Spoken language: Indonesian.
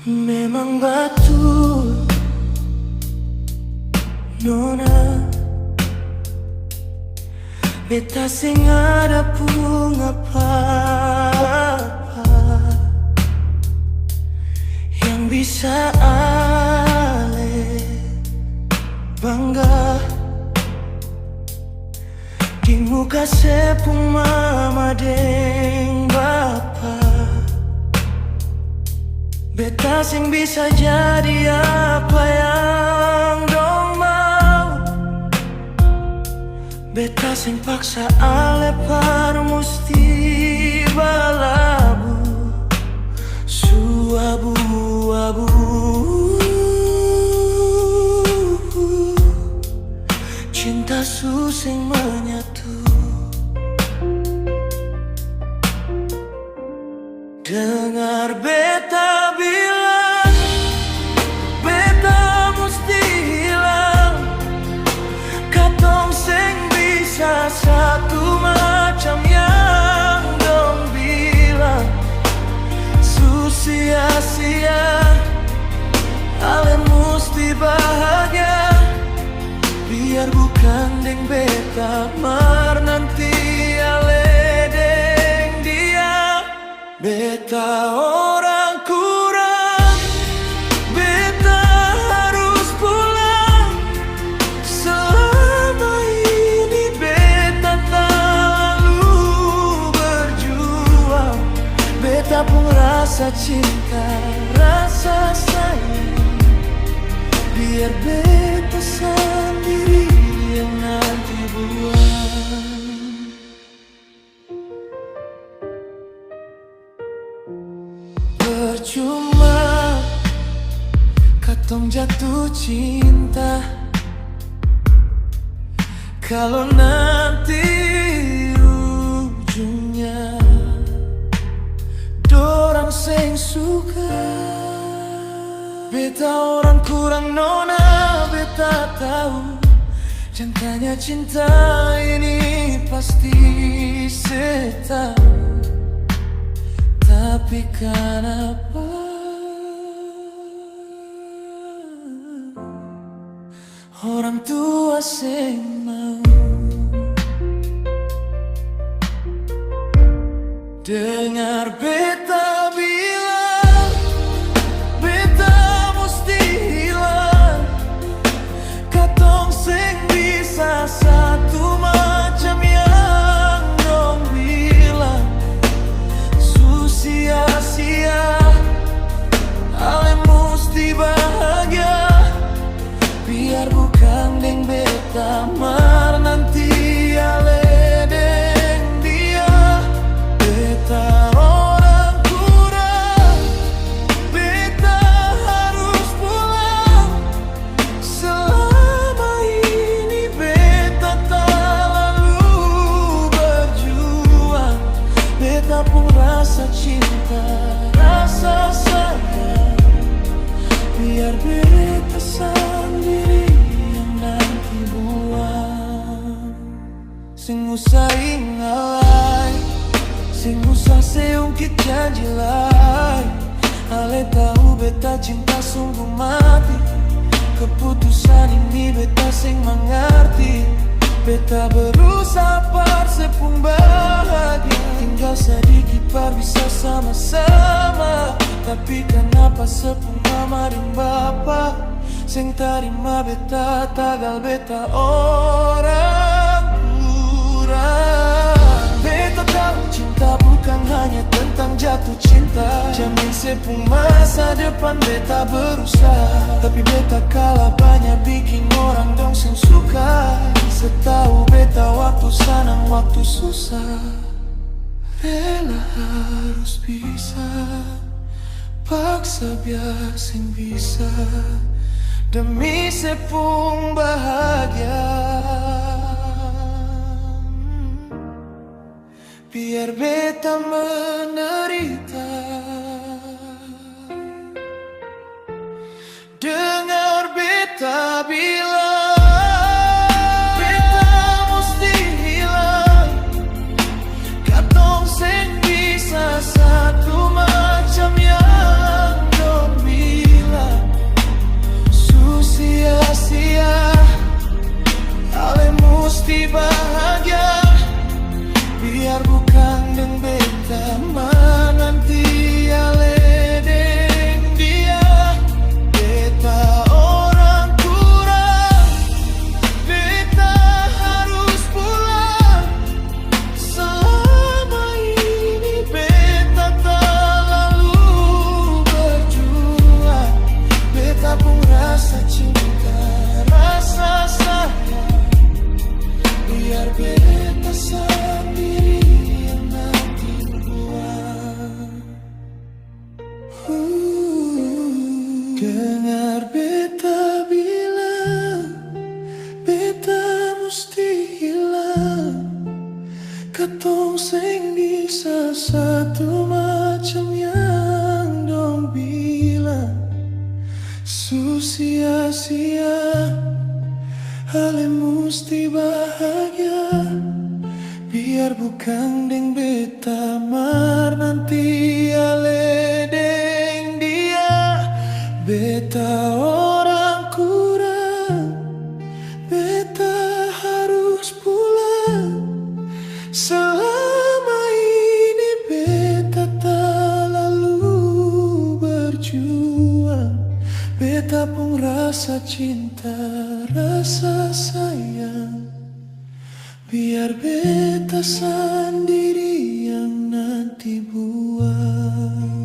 Memang betul Nona, beta sing ada pun apa-apa yang bisa ale bangga di muka sepung mama deng bapa. Beta sing bisa jadi apa yang dong mau. Beta sing paksa ale par musti balabu suabu-abu. Cinta susing menyatu. Dengar beta bilang, beta mesti hilang. Katong seng bisa satu macam yang dong bilang. Sia-sia, ale musti bahagia. Biar bukan deng beta mar nanti ale deng dia. Beta orang kurang, beta harus pulang. Selama ini beta tak lalu berjuang. Beta pun rasa cinta, rasa sayang. Biar beta sendiri yang nanti buang. Percuma katong jatuh cinta kalau nanti ujungnya dorang seng suka. Beta orang kurang nona, beta tahu. Jangan tanya cinta ini pasti setahun. Tapi kenapa orang tua seng mau? Dengar beta bilang, beta mesti hilang. Katong seng bisa satu macam yang dong bilang. Sia-sia, ale musti bahagia. Biar bukan deng beta mar nanti ale deng dia. Beta orang kurang, beta harus pulang. Selama ini beta tak lalu berjuang. Beta pun rasa cinta, rasa sayang. Biar beta sendiri yang nanti buang. Sing usah ingalai, sing usah seungkit janji lai. Ale tahu beta cinta sungguh mati. Keputusan ini beta sing mengerti. Beta berusaha par sepung bahagia. Tinggal sedikit par bisa sama-sama. Tapi kenapa sepung mama dan bapa sing tarima beta tagal beta orang kurang. Beta tahu cinta bukan hanya tentang jatuh cinta. Jamin sepung masa depan beta berusaha. Tapi beta kalah banyak bikin orang dong sing suka. Setahu beta waktu senang waktu susah. Rela harus bisa, paksa biar sing bisa. Demi sepung bahagia. Biar beta menderita. Dengar beta bilang, beta mesti hilang. Katong seng bisa satu macam yang dong bilang. Dengar beta bilang, beta mesti hilang. Katong seng bisa satu macam yang dong bilang. Sia-sia, ale musti bahagia. Biar bukan deng beta, mar nanti ale deng dia. Beta orang kurang, beta harus pulang. Selama ini beta terlalu berjuang. Beta pun rasa cinta, rasa sayang. Biar beta sendiri yang nanti buang.